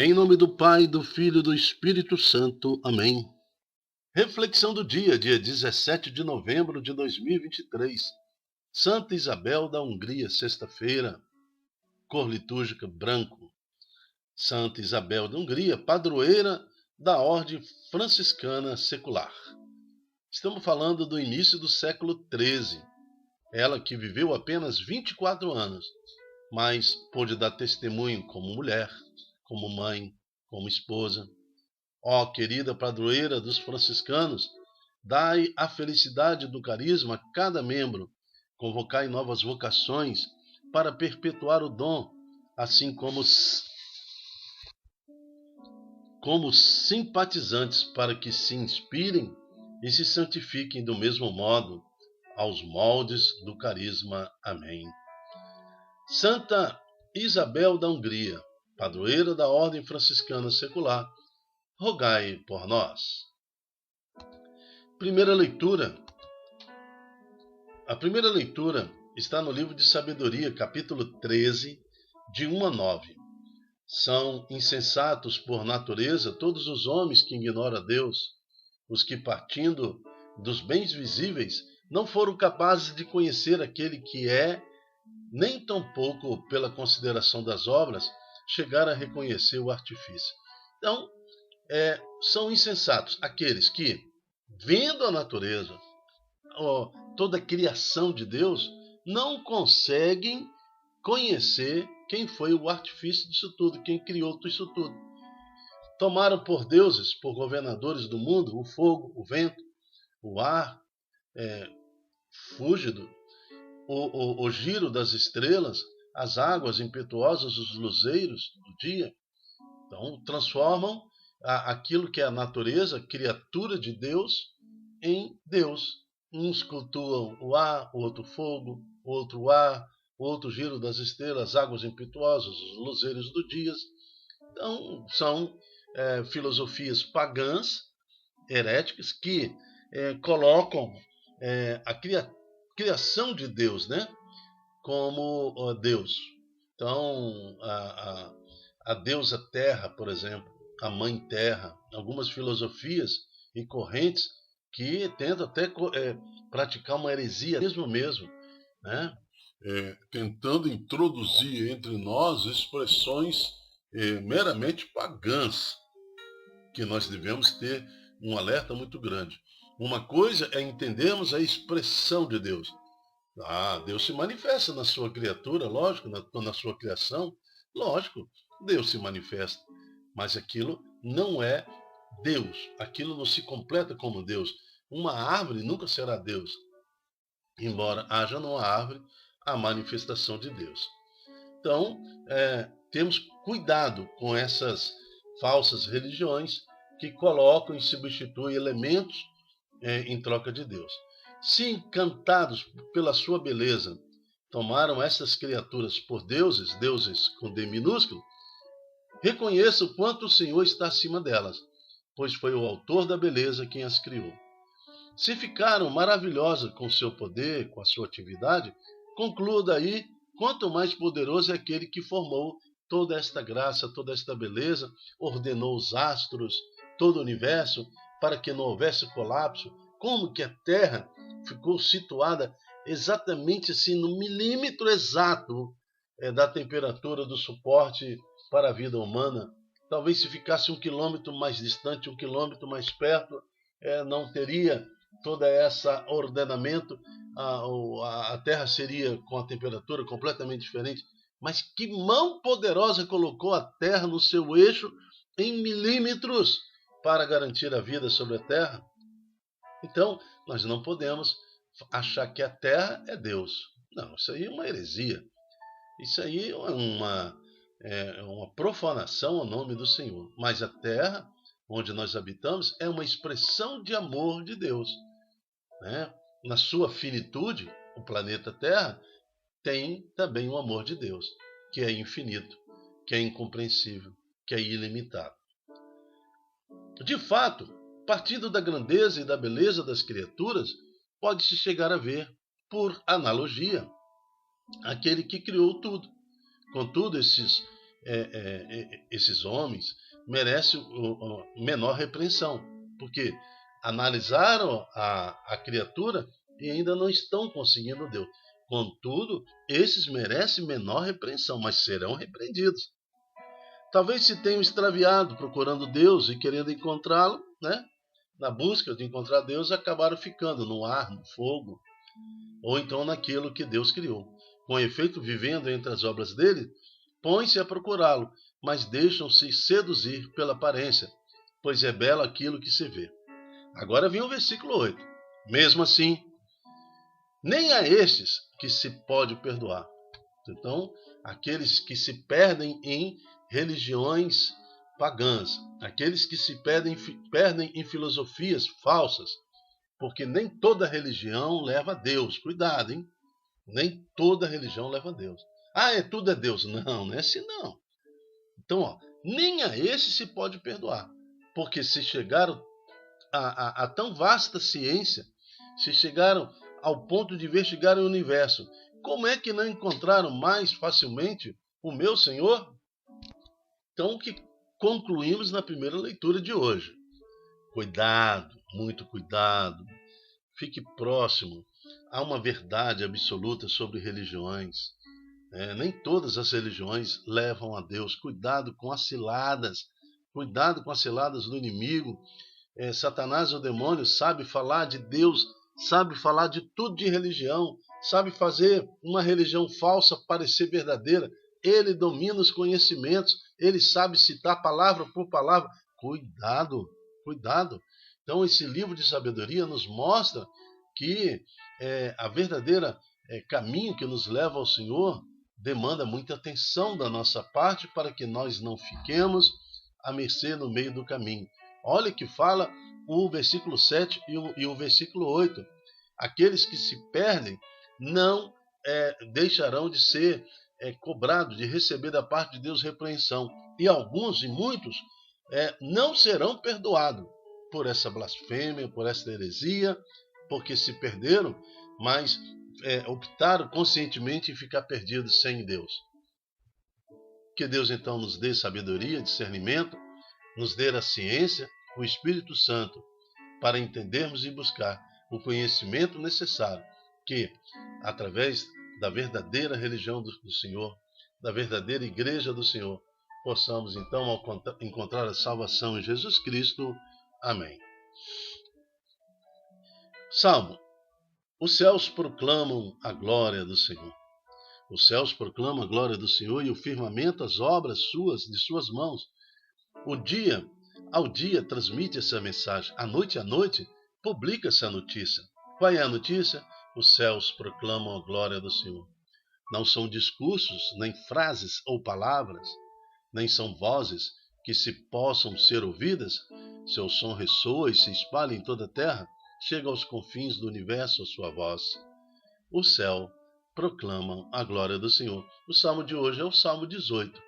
Em nome do Pai, do Filho e do Espírito Santo. Amém. Reflexão do dia 17 de novembro de 2023. Santa Isabel da Hungria, sexta-feira. Cor litúrgica branco. Santa Isabel da Hungria, padroeira da Ordem Franciscana Secular. Estamos falando do início do século XIII. Ela que viveu apenas 24 anos, mas pôde dar testemunho como mulher, como mãe, como esposa. Ó querida padroeira dos franciscanos, dai a felicidade do carisma a cada membro, convocai novas vocações para perpetuar o dom, assim como simpatizantes para que se inspirem e se santifiquem do mesmo modo, aos moldes do carisma. Amém. Santa Isabel da Hungria, padroeira da Ordem Franciscana Secular, rogai por nós. Primeira leitura. A primeira leitura está no livro de Sabedoria, capítulo 13, de 1 a 9. São insensatos por natureza todos os homens que ignoram a Deus, os que, partindo dos bens visíveis, não foram capazes de conhecer aquele que é, nem tampouco pela consideração das obras, chegar a reconhecer o artifício. Então, são insensatos aqueles que, vendo a natureza, toda a criação de Deus, não conseguem conhecer quem foi o artifício disso tudo, quem criou isso tudo. Tomaram por deuses, por governadores do mundo, o fogo, o vento, o ar fúlgido, o giro das estrelas, as águas impetuosas, os luzeiros do dia. Então, transformam aquilo que é a natureza, criatura de Deus, em Deus. Uns cultuam o ar, o outro fogo, o outro ar, o outro giro das estrelas, águas impetuosas, os luzeiros do dia. Então, são filosofias pagãs, heréticas, que colocam a criação de Deus, né, como Deus. Então, a deusa terra, por exemplo, a mãe terra, algumas filosofias e correntes que tentam até praticar uma heresia mesmo, né? Tentando introduzir entre nós expressões meramente pagãs, que nós devemos ter um alerta muito grande. Uma coisa é entendermos a expressão de Deus. Deus se manifesta na sua criatura, lógico, na sua criação, lógico, Deus se manifesta, mas aquilo não é Deus, aquilo não se completa como Deus. Uma árvore nunca será Deus, embora haja numa árvore a manifestação de Deus. Então, temos cuidado com essas falsas religiões que colocam e substituem elementos em troca de Deus. Se encantados pela sua beleza, tomaram essas criaturas por deuses com D minúsculo, reconheça o quanto o Senhor está acima delas, pois foi o autor da beleza quem as criou. Se ficaram maravilhosas com seu poder, com a sua atividade, conclua daí quanto mais poderoso é aquele que formou toda esta graça, toda esta beleza, ordenou os astros, todo o universo, para que não houvesse colapso. Como que a Terra ficou situada exatamente assim no milímetro exato da temperatura do suporte para a vida humana. Talvez se ficasse 1 quilômetro mais distante, 1 quilômetro mais perto, não teria todo esse ordenamento, a Terra seria com a temperatura completamente diferente. Mas que mão poderosa colocou a Terra no seu eixo em milímetros para garantir a vida sobre a Terra? Então, nós não podemos achar que a Terra é Deus. Não, isso aí é uma heresia. Isso aí é uma profanação ao nome do Senhor. Mas a Terra, onde nós habitamos, é uma expressão de amor de Deus, né? Na sua finitude, o planeta Terra tem também o amor de Deus, que é infinito, que é incompreensível, que é ilimitado. De fato, partindo da grandeza e da beleza das criaturas, pode-se chegar a ver, por analogia, aquele que criou tudo. Contudo, esses esses homens merecem menor repreensão, porque analisaram a criatura e ainda não estão conseguindo Deus. Contudo, esses merecem menor repreensão, mas serão repreendidos. Talvez se tenham extraviado procurando Deus e querendo encontrá-lo, né? Na busca de encontrar Deus, acabaram ficando no ar, no fogo, ou então naquilo que Deus criou. Com efeito, vivendo entre as obras dele, põem-se a procurá-lo, mas deixam-se seduzir pela aparência, pois é belo aquilo que se vê. Agora vem o versículo 8. Mesmo assim, nem a estes que se pode perdoar. Então, aqueles que se perdem em religiões pagãs, aqueles que se perdem em filosofias falsas, porque nem toda religião leva a Deus. Cuidado, hein? Nem toda religião leva a Deus. Tudo é Deus. Não, não é assim não. Então, nem a esse se pode perdoar, porque se chegaram a tão vasta ciência, se chegaram ao ponto de investigar o universo, como é que não encontraram mais facilmente o meu Senhor? Então, o que concluímos na primeira leitura de hoje? Cuidado, muito cuidado. Fique próximo a uma verdade absoluta sobre religiões. Nem todas as religiões levam a Deus. Cuidado com as ciladas. Cuidado com as ciladas do inimigo. Satanás, o demônio, sabe falar de Deus, sabe falar de tudo de religião, sabe fazer uma religião falsa parecer verdadeira. Ele domina os conhecimentos, ele sabe citar palavra por palavra. Cuidado, cuidado. Então, esse livro de sabedoria nos mostra que a verdadeira caminho que nos leva ao Senhor demanda muita atenção da nossa parte para que nós não fiquemos à mercê no meio do caminho. Olha que fala o versículo 7 e o versículo 8. Aqueles que se perdem não deixarão de ser cobrados, de receber da parte de Deus repreensão. E alguns e muitos não serão perdoados por essa blasfêmia, por essa heresia, porque se perderam, mas optaram conscientemente em ficar perdidos sem Deus. Que Deus então nos dê sabedoria, discernimento, nos dê a ciência, o Espírito Santo, para entendermos e buscar o conhecimento necessário, que, através da verdadeira religião do Senhor, da verdadeira igreja do Senhor, possamos então encontrar a salvação em Jesus Cristo. Amém. Salmo. Os céus proclamam a glória do Senhor. Os céus proclamam a glória do Senhor e o firmamento as obras de suas mãos. O dia ao dia transmite essa mensagem. À noite, publica essa notícia. Qual é a notícia? Os céus proclamam a glória do Senhor. Não são discursos, nem frases ou palavras, nem são vozes que se possam ser ouvidas. Seu som ressoa e se espalha em toda a terra. Chega aos confins do universo a sua voz. O céu proclama a glória do Senhor. O salmo de hoje é o Salmo 18,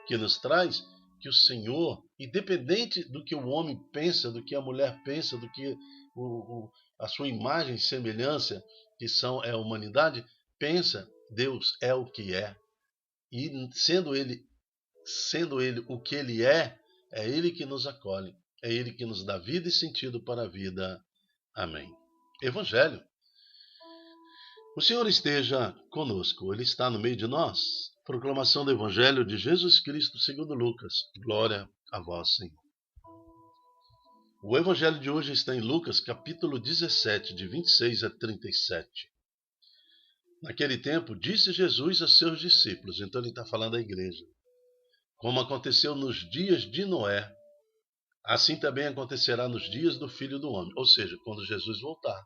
que nos traz que o Senhor, independente do que o homem pensa, do que a mulher pensa, do que a sua imagem e semelhança, que são a humanidade, pensa, Deus é o que é. E sendo ele o que ele é ele que nos acolhe, é ele que nos dá vida e sentido para a vida. Amém. Evangelho. O Senhor esteja conosco, Ele está no meio de nós. Proclamação do Evangelho de Jesus Cristo segundo Lucas. Glória a vós, Senhor. O Evangelho de hoje está em Lucas, capítulo 17, de 26 a 37. Naquele tempo, disse Jesus a seus discípulos, então ele está falando à igreja, como aconteceu nos dias de Noé, assim também acontecerá nos dias do Filho do Homem, ou seja, quando Jesus voltar.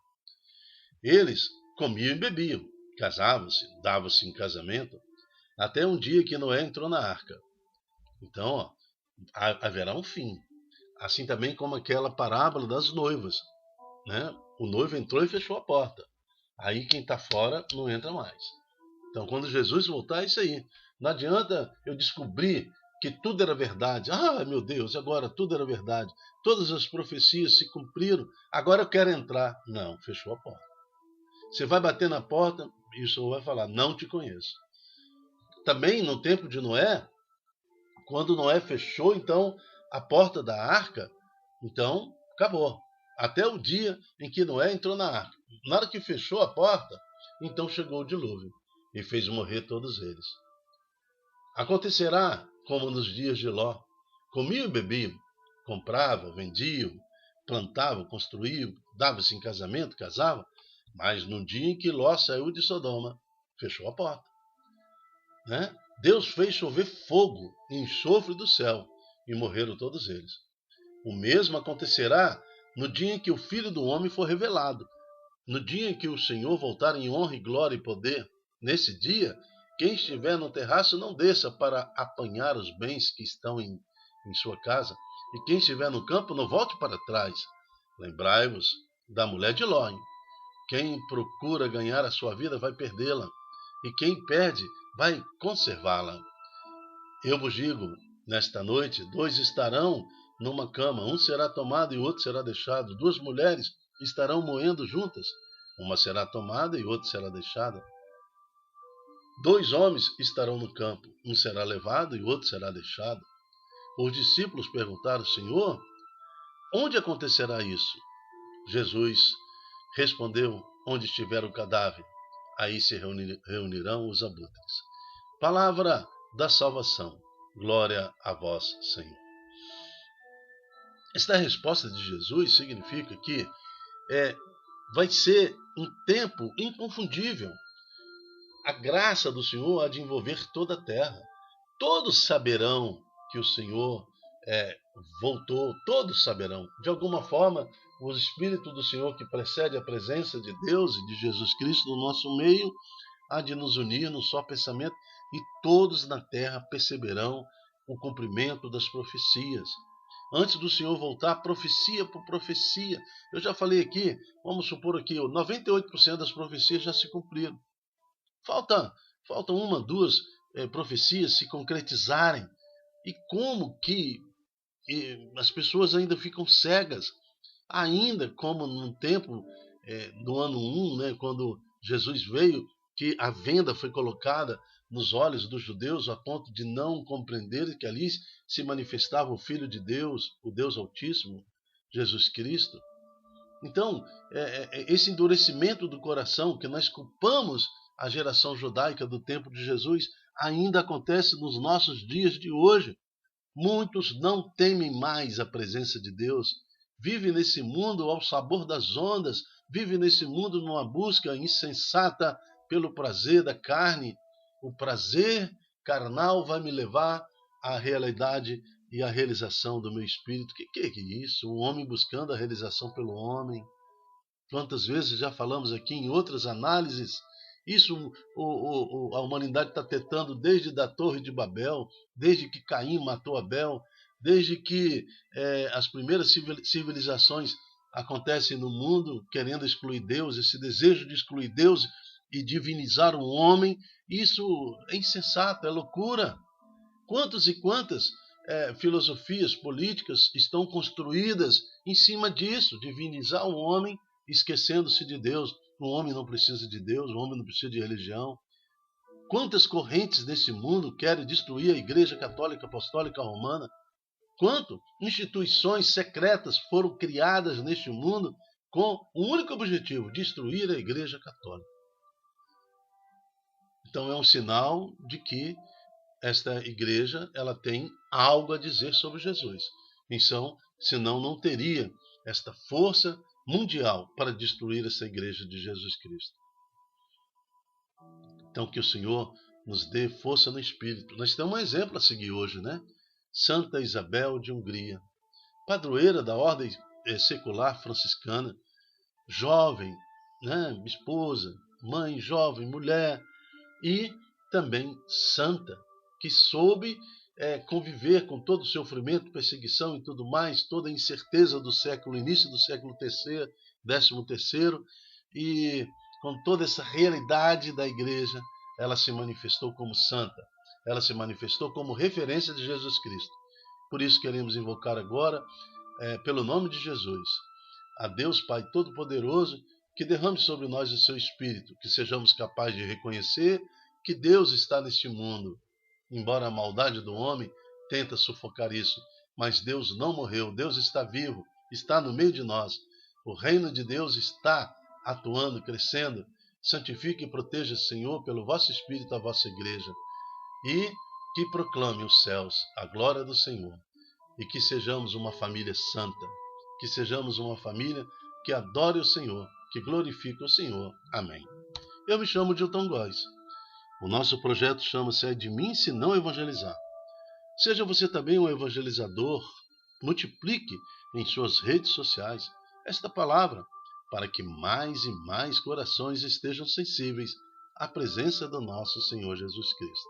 Eles comiam e bebiam, casavam-se, davam-se em casamento, até um dia que Noé entrou na arca. Então, haverá um fim. Assim também como aquela parábola das noivas, né? O noivo entrou e fechou a porta. Aí quem está fora não entra mais. Então, quando Jesus voltar, é isso aí. Não adianta eu descobrir que tudo era verdade. Meu Deus, agora tudo era verdade. Todas as profecias se cumpriram. Agora eu quero entrar. Não, fechou a porta. Você vai bater na porta e o Senhor vai falar, não te conheço. Também no tempo de Noé, Quando Noé fechou, então, a porta da arca, então, acabou. Até o dia em que Noé entrou na arca. Na hora que fechou a porta, então chegou o dilúvio e fez morrer todos eles. Acontecerá como nos dias de Ló. Comiam e bebiam, compravam, vendiam, plantavam, construíam, davam-se em casamento, casavam, mas no dia em que Ló saiu de Sodoma, fechou a porta. Né? Deus fez chover fogo e enxofre do céu, e morreram todos eles. O mesmo acontecerá no dia em que o Filho do Homem for revelado. No dia em que o Senhor voltar em honra e glória e poder, nesse dia, quem estiver no terraço não desça para apanhar os bens que estão em sua casa, e quem estiver no campo não volte para trás. Lembrai-vos da mulher de Ló. Quem procura ganhar a sua vida vai perdê-la, e quem perde vai conservá-la. Eu vos digo, nesta noite, 2 estarão numa cama, um será tomado e o outro será deixado. 2 mulheres estarão moendo juntas, uma será tomada e outra será deixada. 2 homens estarão no campo, um será levado e o outro será deixado. Os discípulos perguntaram, Senhor, onde acontecerá isso? Jesus respondeu, onde estiver o cadáver, aí se reunirão os abutres. Palavra da salvação. Glória a vós, Senhor. Esta resposta de Jesus significa que vai ser um tempo inconfundível. A graça do Senhor há de envolver toda a terra. Todos saberão que o Senhor voltou, todos saberão. De alguma forma, o Espírito do Senhor que precede a presença de Deus e de Jesus Cristo no nosso meio há de nos unir num só pensamento e todos na terra perceberão o cumprimento das profecias. Antes do Senhor voltar, profecia por profecia. Eu já falei aqui, vamos supor aqui, 98% das profecias já se cumpriram. Faltam 1, 2 profecias se concretizarem. E como que as pessoas ainda ficam cegas? Ainda como no tempo do ano 1, né, quando Jesus veio, que a venda foi colocada nos olhos dos judeus a ponto de não compreender que ali se manifestava o Filho de Deus, o Deus Altíssimo, Jesus Cristo. Então, esse endurecimento do coração que nós culpamos a geração judaica do tempo de Jesus ainda acontece nos nossos dias de hoje. Muitos não temem mais a presença de Deus, vivem nesse mundo ao sabor das ondas, vivem nesse mundo numa busca insensata pelo prazer da carne. O prazer carnal vai me levar à realidade e à realização do meu espírito. Que é isso? Um homem buscando a realização pelo homem. Quantas vezes já falamos aqui em outras análises, isso a humanidade está tentando desde da Torre de Babel, desde que Caim matou Abel, desde que as primeiras civilizações acontecem no mundo, querendo excluir Deus, esse desejo de excluir Deus e divinizar o homem, isso é insensato, é loucura. Quantas e quantas filosofias políticas estão construídas em cima disso, divinizar o homem, esquecendo-se de Deus. O homem não precisa de Deus, o homem não precisa de religião. Quantas correntes desse mundo querem destruir a Igreja Católica Apostólica Romana? Quantas instituições secretas foram criadas neste mundo com o único objetivo, destruir a Igreja Católica? Então é um sinal de que esta igreja ela tem algo a dizer sobre Jesus. Então, senão não teria esta força mundial para destruir essa igreja de Jesus Cristo. Então que o Senhor nos dê força no Espírito. Nós temos um exemplo a seguir hoje, né? Santa Isabel de Hungria, padroeira da ordem secular franciscana, jovem, né? Esposa, mãe, jovem, mulher e também santa, que soube conviver com todo o sofrimento, perseguição e tudo mais, toda a incerteza do século, início do século III, 13º, e com toda essa realidade da igreja, ela se manifestou como santa, ela se manifestou como referência de Jesus Cristo. Por isso queremos invocar agora, pelo nome de Jesus, a Deus Pai Todo-Poderoso, que derrame sobre nós o seu Espírito, que sejamos capazes de reconhecer que Deus está neste mundo, embora a maldade do homem tenta sufocar isso. Mas Deus não morreu, Deus está vivo, está no meio de nós. O reino de Deus está atuando, crescendo. Santifique e proteja, Senhor, pelo vosso Espírito, a vossa igreja. E que proclame os céus a glória do Senhor. E que sejamos uma família santa. Que sejamos uma família que adore o Senhor, que glorifique o Senhor. Amém. Eu me chamo Dilton Góes. O nosso projeto chama-se De Mim Se Não Evangelizar. Seja você também um evangelizador. Multiplique em suas redes sociais esta palavra, para que mais e mais corações estejam sensíveis à presença do nosso Senhor Jesus Cristo.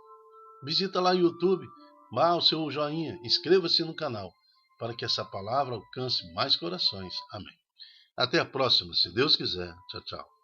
Visita lá o YouTube, dá o seu joinha, inscreva-se no canal, para que essa palavra alcance mais corações. Amém. Até a próxima, se Deus quiser. Tchau, tchau.